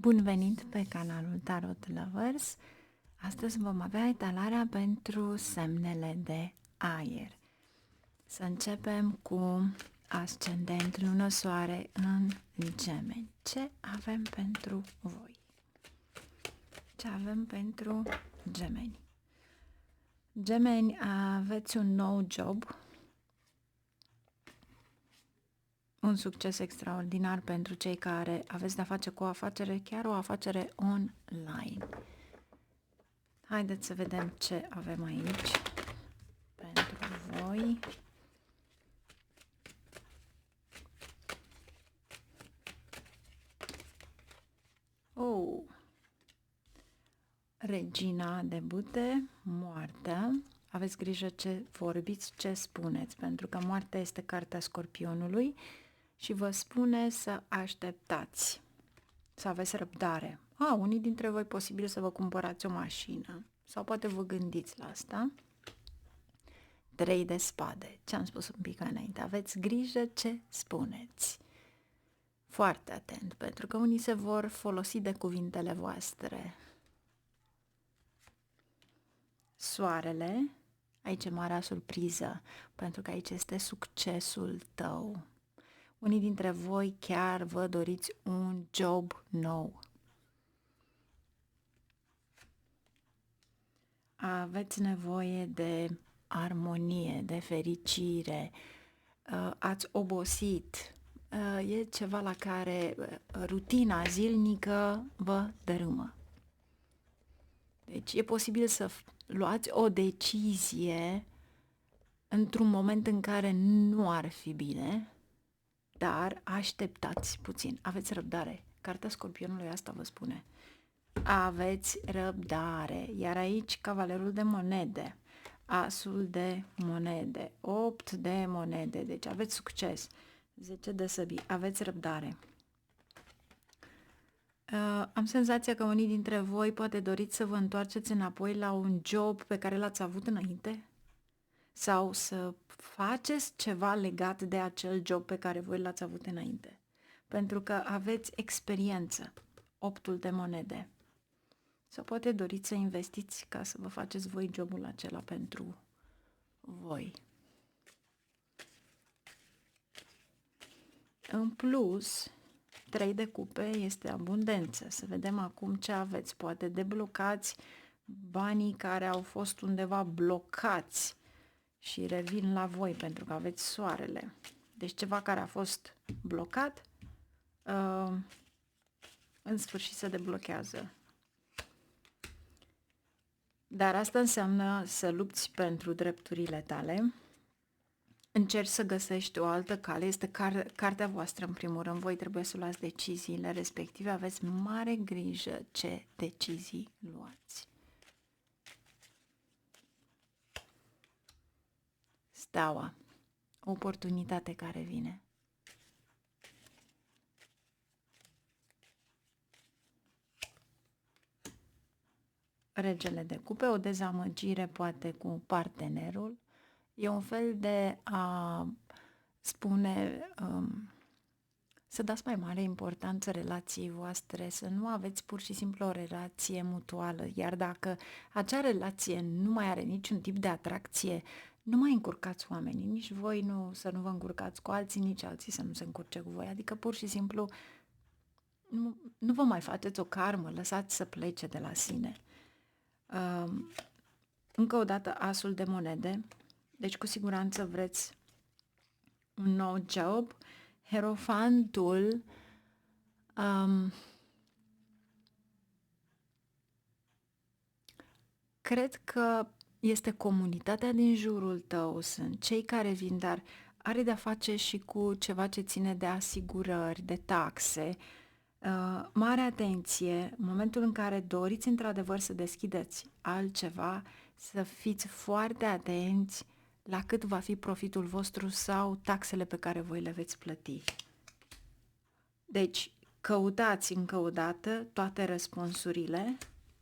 Bun venit pe canalul Tarot Lovers! Astăzi vom avea etalarea pentru semnele de aer. Să începem cu ascendent, lună, soare în Gemeni. Ce avem pentru voi? Ce avem pentru Gemeni? Gemeni, aveți un nou job, un succes extraordinar pentru cei care aveți de-a face cu o afacere, chiar o afacere online. Haideți să vedem ce avem aici pentru voi. Regina de bute, moartea. Aveți grijă ce vorbiți, ce spuneți, pentru că moartea este cartea Scorpionului și vă spune să așteptați, să aveți răbdare. Unii dintre voi posibil să vă cumpărați o mașină sau poate vă gândiți la asta. 3 de spade, ce am spus un pic înainte, aveți grijă ce spuneți. Foarte atent, pentru că unii se vor folosi de cuvintele voastre. Soarele, aici e marea surpriză, pentru că aici este succesul tău. Unii dintre voi chiar vă doriți un job nou. Aveți nevoie de armonie, de fericire, ați obosit, e ceva la care rutina zilnică vă dărâmă. Deci e posibil să luați o decizie într-un moment în care nu ar fi bine, dar așteptați puțin, aveți răbdare. Cartea Scorpionului asta vă spune. Aveți răbdare, iar aici cavalerul de monede, asul de monede, 8 de monede, deci aveți succes, 10 de săbii, aveți răbdare. Am senzația că unii dintre voi poate doriți să vă întoarceți înapoi la un job pe care l-ați avut înainte sau să faceți ceva legat de acel job pe care voi l-ați avut înainte, pentru că aveți experiență, 8-ul de monede. Sau poate doriți să investiți ca să vă faceți voi jobul acela pentru voi. În plus, 3 de cupe este abundență. Să vedem acum ce aveți. Poate deblocați banii care au fost undeva blocați și revin la voi pentru că aveți soarele. Deci ceva care a fost blocat, în sfârșit se deblochează. Dar asta înseamnă să lupți pentru drepturile tale. Încerci să găsești o altă cale, este cartea voastră în primul rând, voi trebuie să luați deciziile respective, aveți mare grijă ce decizii luați. Steaua, o oportunitate care vine. Regele de cupe, o dezamăgire poate cu partenerul, e un fel de a spune să dați mai mare importanță relației voastre, să nu aveți pur și simplu o relație mutuală, iar dacă acea relație nu mai are niciun tip de atracție, nu mai încurcați oamenii, nici voi să nu vă încurcați cu alții, nici alții să nu se încurce cu voi, adică pur și simplu nu vă mai faceți o karmă, lăsați să plece de la sine. Încă o dată asul de monede, deci cu siguranță vreți un nou job. Hierofantul, cred că este comunitatea din jurul tău, sunt cei care vin, dar are de-a face și cu ceva ce ține de asigurări, de taxe. Mare atenție, în momentul în care doriți într-adevăr să deschideți altceva, să fiți foarte atenți la cât va fi profitul vostru sau taxele pe care voi le veți plăti. Deci, căutați încă o dată toate răspunsurile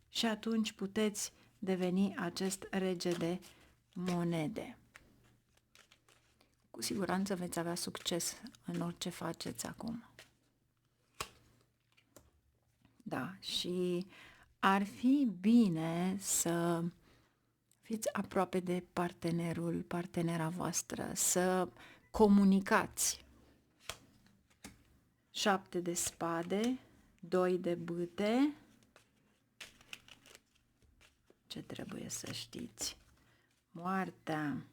și atunci puteți deveni acest rege de monede. Cu siguranță veți avea succes în orice faceți acum. Da, și ar fi bine să fiți aproape de partenera voastră, să comunicați. 7 de spade, 2 de bâte. Ce trebuie să știți? Moartea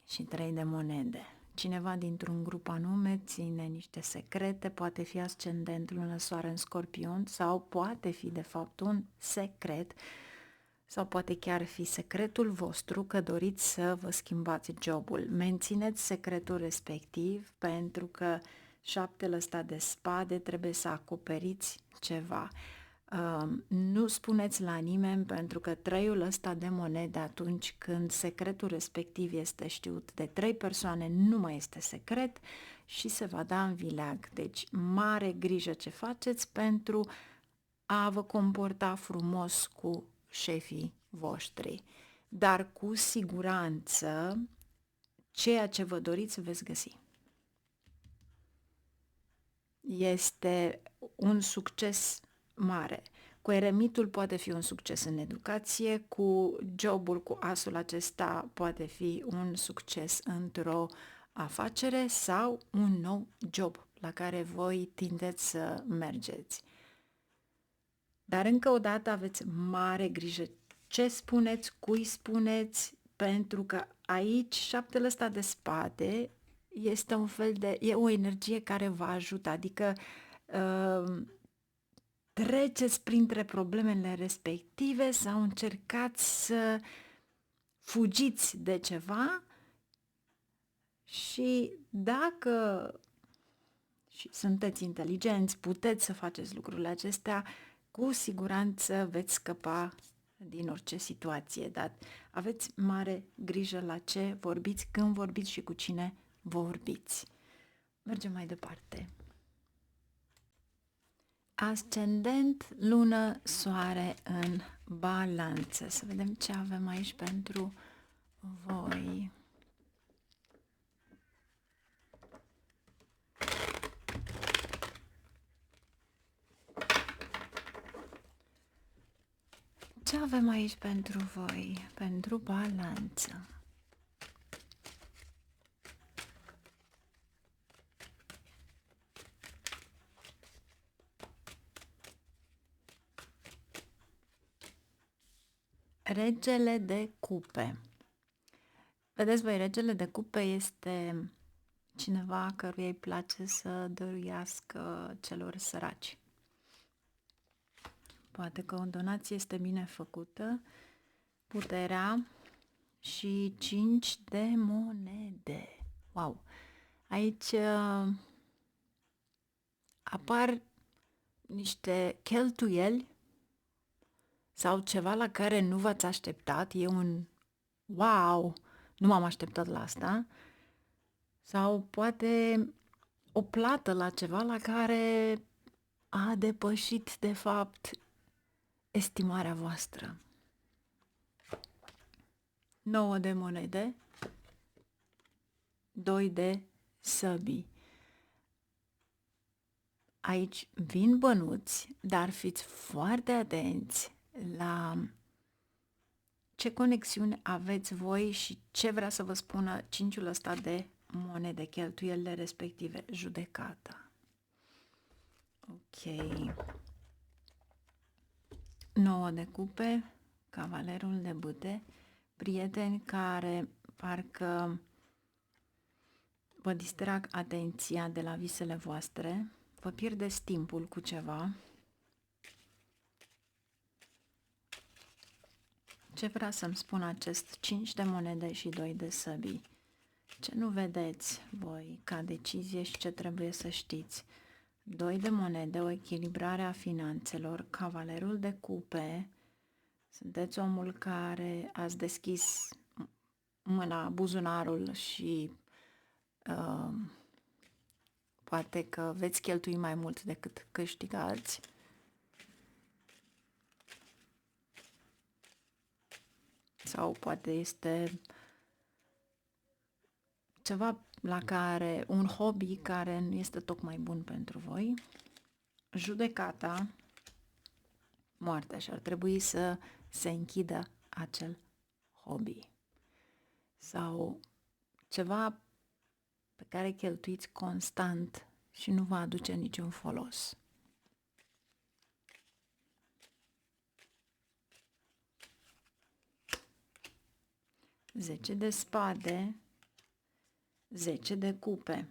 și 3 de monede. Cineva dintr-un grup anume ține niște secrete, poate fi ascendent lună soare în Scorpion sau poate fi de fapt un secret sau poate chiar fi secretul vostru că doriți să vă schimbați jobul. Mențineți secretul respectiv pentru că 7 ăsta de spade trebuie să acoperiți ceva. Nu spuneți la nimeni pentru că 3 ăsta de monede atunci când secretul respectiv este știut de 3 persoane nu mai este secret și se va da în vileag. Deci mare grijă ce faceți pentru a vă comporta frumos cu șefii voștri, dar cu siguranță ceea ce vă doriți veți găsi. Este un succes mare. Cu eremitul poate fi un succes în educație, cu jobul, cu asul acesta poate fi un succes într-o afacere sau un nou job la care voi tindeți să mergeți. Dar încă o dată aveți mare grijă ce spuneți, cui spuneți, pentru că aici 7 ăsta de spade este un fel de, e o energie care vă ajută, adică treceți printre problemele respective sau încercați să fugiți de ceva și dacă și sunteți inteligenți, puteți să faceți lucrurile acestea, cu siguranță veți scăpa din orice situație, dar aveți mare grijă la ce vorbiți, când vorbiți și cu cine vorbiți. Mergem mai departe. Ascendent, lună, soare în balanță. Să vedem ce avem aici pentru voi. Ce avem aici pentru voi, pentru balanță? Regele de cupe. Vedeți voi, regele de cupe este cineva căruia îi place să dăruiască celor săraci. Poate că o donație este bine făcută. Puterea și 5 de monede. Wow! Aici apar niște cheltuieli sau ceva la care nu v-ați așteptat. E un wow! Nu m-am așteptat la asta. Sau poate o plată la ceva la care a depășit, de fapt, estimarea voastră. 9 de monede, 2 de săbii. Aici vin bănuți, dar fiți foarte atenți la ce conexiune aveți voi și ce vrea să vă spună 5-ul ăsta de monede, cheltuielile respective, judecata. Ok. 9 de cupe, cavalerul de bâte, prieteni care parcă vă distrag atenția de la visele voastre, vă pierdeți timpul cu ceva. Ce vrea să-mi spună acest 5 de monede și 2 de săbii? Ce nu vedeți voi ca decizie și ce trebuie să știți? 2 de monede, o echilibrare a finanțelor, cavalerul de cupe, sunteți omul care ați deschis mâna, buzunarul și poate că veți cheltui mai mult decât câștigați. Sau poate este ceva la care, un hobby care nu este tocmai bun pentru voi. judecata, moartea, și ar trebui să se închidă acel hobby sau ceva pe care cheltuiți constant și nu va aduce niciun folos. Zece de spade, 10 de cupe.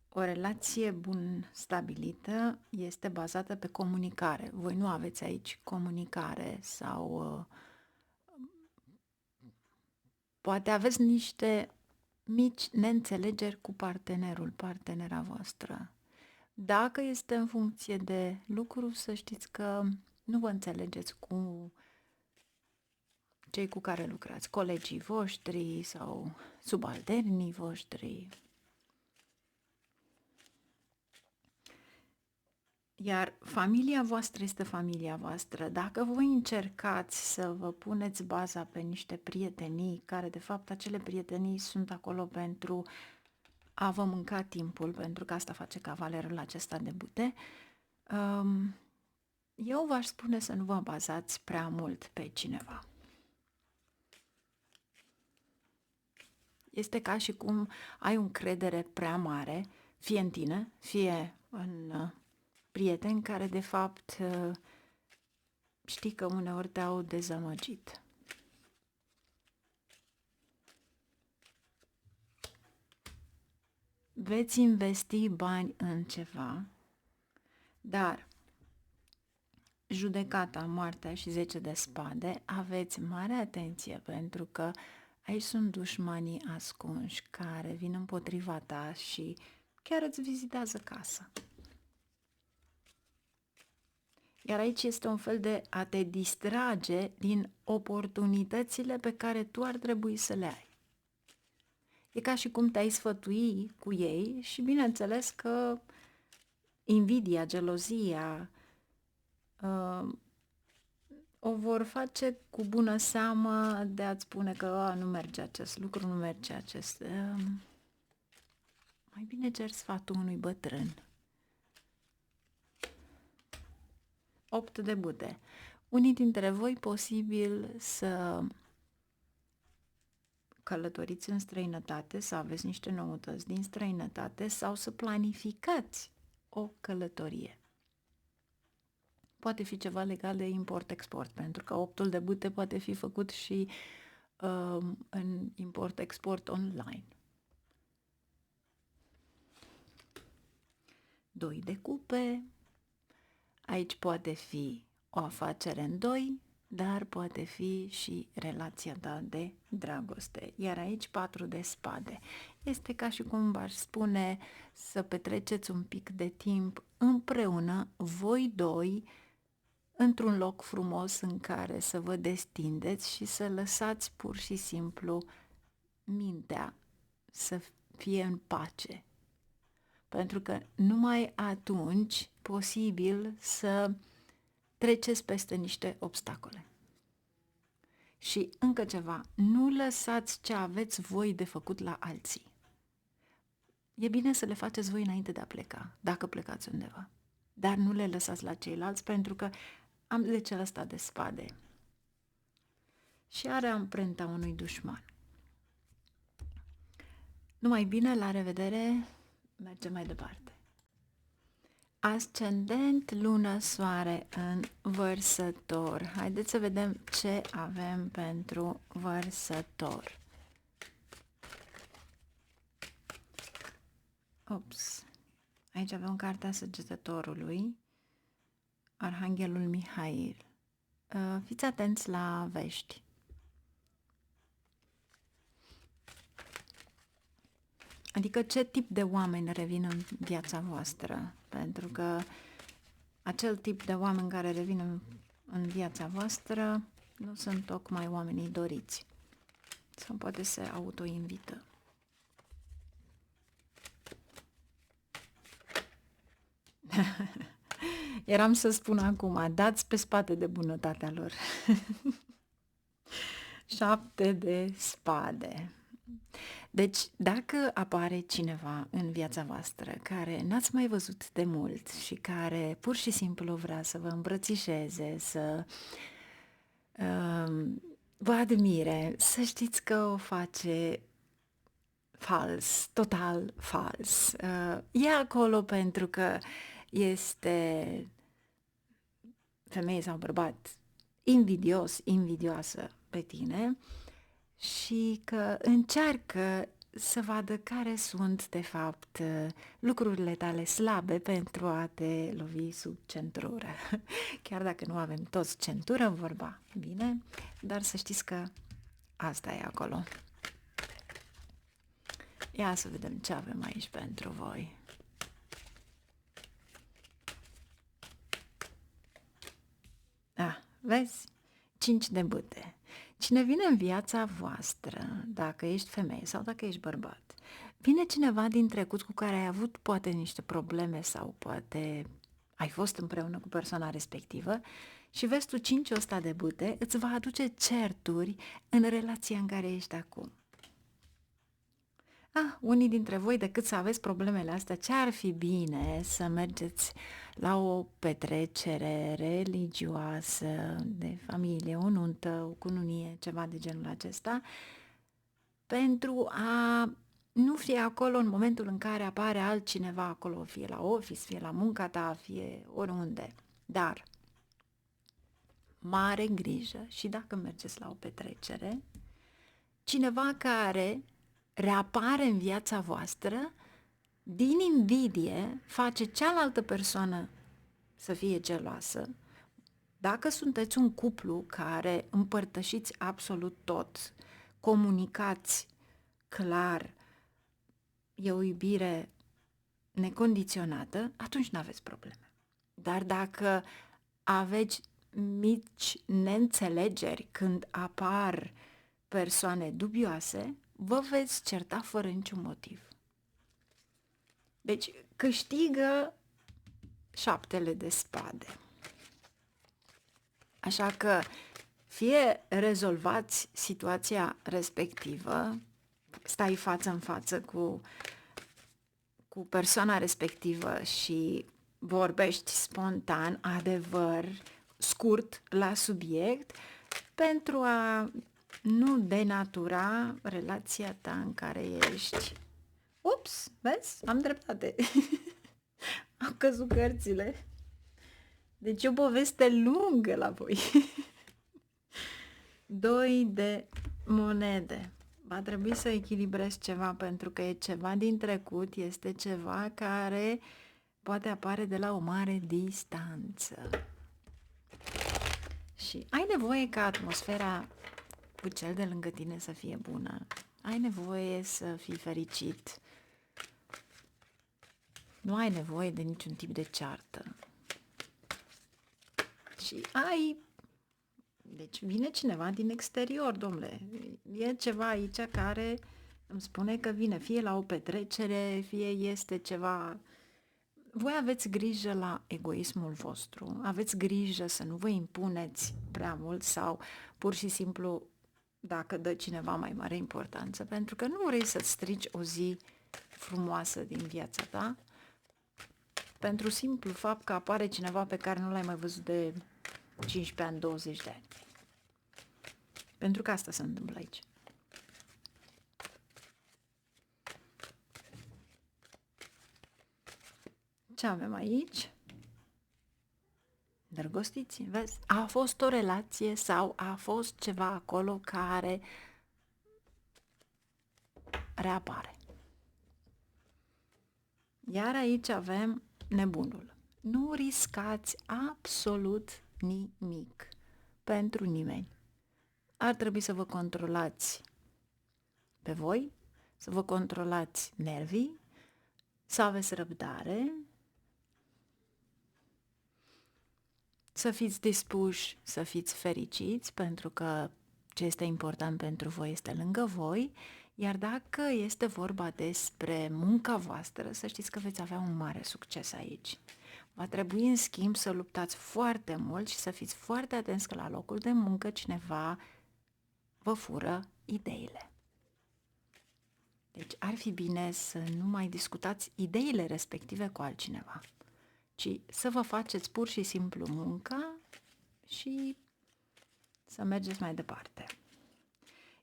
O relație bun stabilită este bazată pe comunicare. Voi nu aveți aici comunicare sau poate aveți niște mici neînțelegeri cu partenera voastră. Dacă este în funcție de lucru, să știți că nu vă înțelegeți cu cei cu care lucrați, colegii voștri sau subalternii voștri. Iar familia voastră este familia voastră. Dacă voi încercați să vă puneți baza pe niște prietenii, care de fapt acele prietenii sunt acolo pentru a vă mânca timpul, pentru că asta face cavalerul acesta de bute, eu v-aș spune să nu vă bazați prea mult pe cineva. Este ca și cum ai o încredere prea mare, fie în tine, fie în prieteni care de fapt știi că uneori te-au dezamăgit. Veți investi bani în ceva, dar judecata, moartea și 10 de spade, aveți mare atenție pentru că aici sunt dușmanii ascunși care vin împotriva ta și chiar îți vizitează casa. Iar aici este un fel de a te distrage din oportunitățile pe care tu ar trebui să le ai. E ca și cum te-ai sfătui cu ei și bineînțeles că invidia, gelozia o vor face cu bună seamă de a-ți spune că nu merge acest lucru, nu merge acest... mai bine cer sfatul unui bătrân. 8 de bute. Unii dintre voi posibil să călătoriți în străinătate, să aveți niște noutăți din străinătate sau să planificați o călătorie. Poate fi ceva legat de import-export, pentru că 8 de bute poate fi făcut și în import-export online. 2 de cupe. Aici poate fi o afacere în doi, dar poate fi și relația ta de dragoste. Iar aici 4 de spade. Este ca și cum v-aș spune să petreceți un pic de timp împreună, voi doi, într-un loc frumos în care să vă destindeți și să lăsați pur și simplu mintea să fie în pace. Pentru că numai atunci posibil să treceți peste niște obstacole. Și încă ceva, nu lăsați ce aveți voi de făcut la alții. E bine să le faceți voi înainte de a pleca, dacă plecați undeva. Dar nu le lăsați la ceilalți, pentru că am 10 ăsta de spade. Și are amprenta unui dușman. Numai bine, la revedere, mergem mai departe. Ascendent, lună, soare în Vărsător. Haideți să vedem ce avem pentru Vărsător. Ops. Aici avem cartea Săgetătorului, Arhanghelul Mihail. Fiți atenți la vești. Adică ce tip de oameni revin în viața voastră? Pentru că acel tip de oameni care revin în viața voastră nu sunt tocmai oamenii doriți. Sau poate se autoinvită. Eram să spun acum, dați pe spate de bunătatea lor. 7 de spade. Deci, dacă apare cineva în viața voastră care n-ați mai văzut de mult și care pur și simplu vrea să vă îmbrățișeze, să vă admire, să știți că o face fals, total fals. E acolo pentru că este femeie sau bărbat invidios, invidioasă pe tine și că încearcă să vadă care sunt, de fapt, lucrurile tale slabe pentru a te lovi sub centură. Chiar dacă nu avem toți centură, vorba bine, dar să știți că asta e acolo. Ia să vedem ce avem aici pentru voi. Vezi? 5 de bâte. Cine vine în viața voastră, dacă ești femeie sau dacă ești bărbat, vine cineva din trecut cu care ai avut poate niște probleme sau poate ai fost împreună cu persoana respectivă și vezi tu 5 ăsta de bâte, îți va aduce certuri în relația în care ești acum. Unii dintre voi, decât să aveți problemele astea, ce ar fi bine să mergeți la o petrecere religioasă, de familie, o nuntă, o cununie, ceva de genul acesta, pentru a nu fi acolo în momentul în care apare altcineva acolo, fie la office, fie la munca ta, fie oriunde. Dar, mare grijă și dacă mergeți la o petrecere, cineva care reapare în viața voastră, din invidie face cealaltă persoană să fie geloasă. Dacă sunteți un cuplu care împărtășiți absolut tot, comunicați clar, e o iubire necondiționată, atunci nu aveți probleme. Dar dacă aveți mici neînțelegeri când apar persoane dubioase, vă veți certa fără niciun motiv. Deci câștigă 7 de spade. Așa că fie rezolvați situația respectivă, stai față în față cu persoana respectivă și vorbești spontan, adevăr, scurt, la subiect, pentru a nu denatura relația ta în care ești. Ups, vezi? Am dreptate. Au căzut cărțile. Deci e o poveste lungă la voi. 2 de monede. Va trebui să echilibrezi ceva pentru că e ceva din trecut, este ceva care poate apare de la o mare distanță. Și ai nevoie ca atmosfera cu cel de lângă tine să fie bună. Ai nevoie să fii fericit. Nu ai nevoie de niciun tip de ceartă. Și deci vine cineva din exterior, domnule. E ceva aici care îmi spune că vine fie la o petrecere, fie este ceva. Voi aveți grijă la egoismul vostru, aveți grijă să nu vă impuneți prea mult sau pur și simplu dacă dă cineva mai mare importanță, pentru că nu vrei să-ți strici o zi frumoasă din viața ta, pentru simplu fapt că apare cineva pe care nu l-ai mai văzut de 15 ani, 20 de ani. Pentru că asta se întâmplă aici. Ce avem aici? Îndrăgostiți, vezi? A fost o relație sau a fost ceva acolo care reapare. Iar aici avem nebunul. Nu riscați absolut nimic pentru nimeni. Ar trebui să vă controlați pe voi, să vă controlați nervii, să aveți răbdare, să fiți dispuși să fiți fericiți, pentru că ce este important pentru voi este lângă voi, iar dacă este vorba despre munca voastră, să știți că veți avea un mare succes aici. Va trebui, în schimb, să luptați foarte mult și să fiți foarte atenți că la locul de muncă cineva vă fură ideile. Deci ar fi bine să nu mai discutați ideile respective cu altcineva, ci să vă faceți pur și simplu munca și să mergeți mai departe.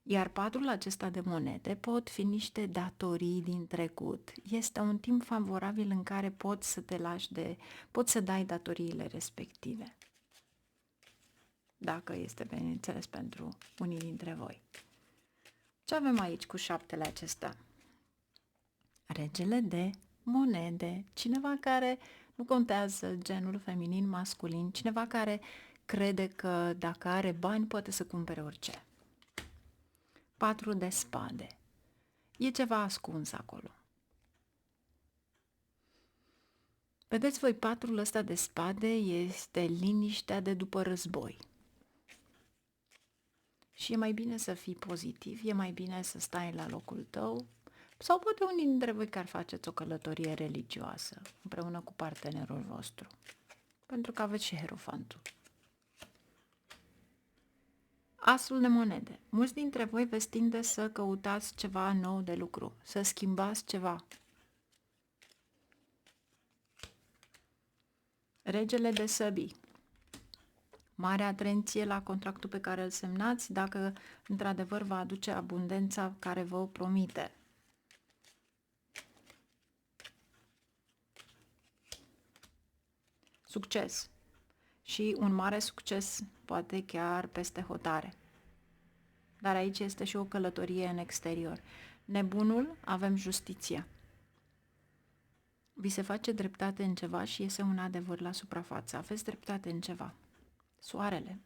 Iar patrul acesta de monede pot fi niște datorii din trecut. Este un timp favorabil în care poți să te lași poți să dai datoriile respective. Dacă este, bineînțeles, pentru unii dintre voi. Ce avem aici cu șaptele acesta? Regele de monede. Cineva care nu contează genul feminin, masculin, cineva care crede că dacă are bani poate să cumpere orice. 4 de spade. E ceva ascuns acolo. Vedeți voi, patrul ăsta de spade este liniștea de după război. Și e mai bine să fii pozitiv, e mai bine să stai la locul tău, sau poate unii dintre voi care faceți o călătorie religioasă împreună cu partenerul vostru, pentru că aveți și Hierofantul. Asul de monede. Mulți dintre voi veți tinde să căutați ceva nou de lucru, să schimbați ceva. Regele de săbii. Mare atenție la contractul pe care îl semnați, dacă într-adevăr va aduce abundența care vă promite. Succes. Și un mare succes, poate chiar peste hotare. Dar aici este și o călătorie în exterior. Nebunul, avem justiția. Vi se face dreptate în ceva și iese un adevăr la suprafață. Aveți dreptate în ceva. Soarele,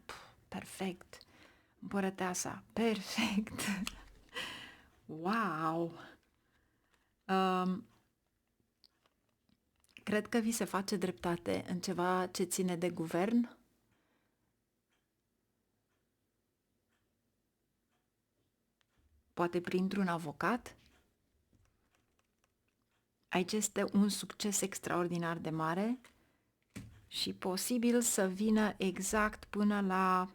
perfect. Împărăteasa, perfect. Wow! Cred că vi se face dreptate în ceva ce ține de guvern. Poate printr-un avocat. Aici este un succes extraordinar de mare și posibil să vină exact până la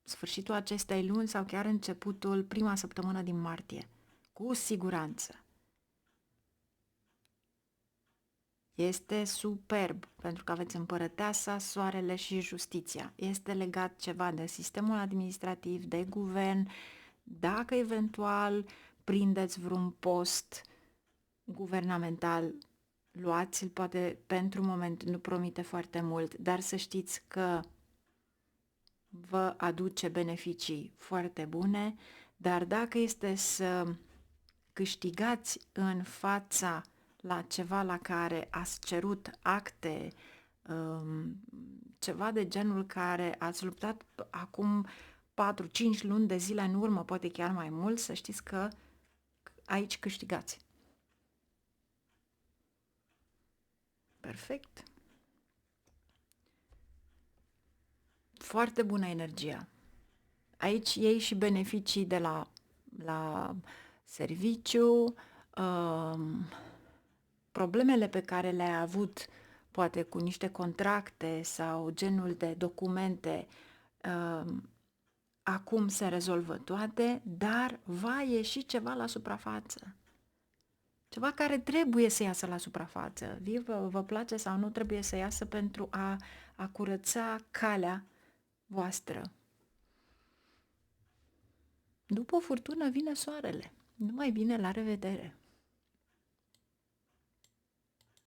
sfârșitul acestei luni sau chiar începutul prima săptămână din martie. Cu siguranță. Este superb, pentru că aveți împărăteasa, soarele și justiția. Este legat ceva de sistemul administrativ, de guvern, dacă eventual prindeți vreun post guvernamental, luați-l, poate pentru moment nu promite foarte mult, dar să știți că vă aduce beneficii foarte bune, dar dacă este să câștigați în fața la ceva la care ați cerut acte, ceva de genul care ați luptat acum 4-5 luni de zile în urmă, poate chiar mai mult, să știți că aici câștigați. Perfect. Foarte bună energia. Aici iei și beneficii de la serviciu, problemele pe care le-ai avut, poate cu niște contracte sau genul de documente, acum se rezolvă toate, dar va ieși ceva la suprafață. Ceva care trebuie să iasă la suprafață. Vă place sau nu, trebuie să iasă pentru a curăța calea voastră. După o furtună vine soarele. Numai bine, la revedere!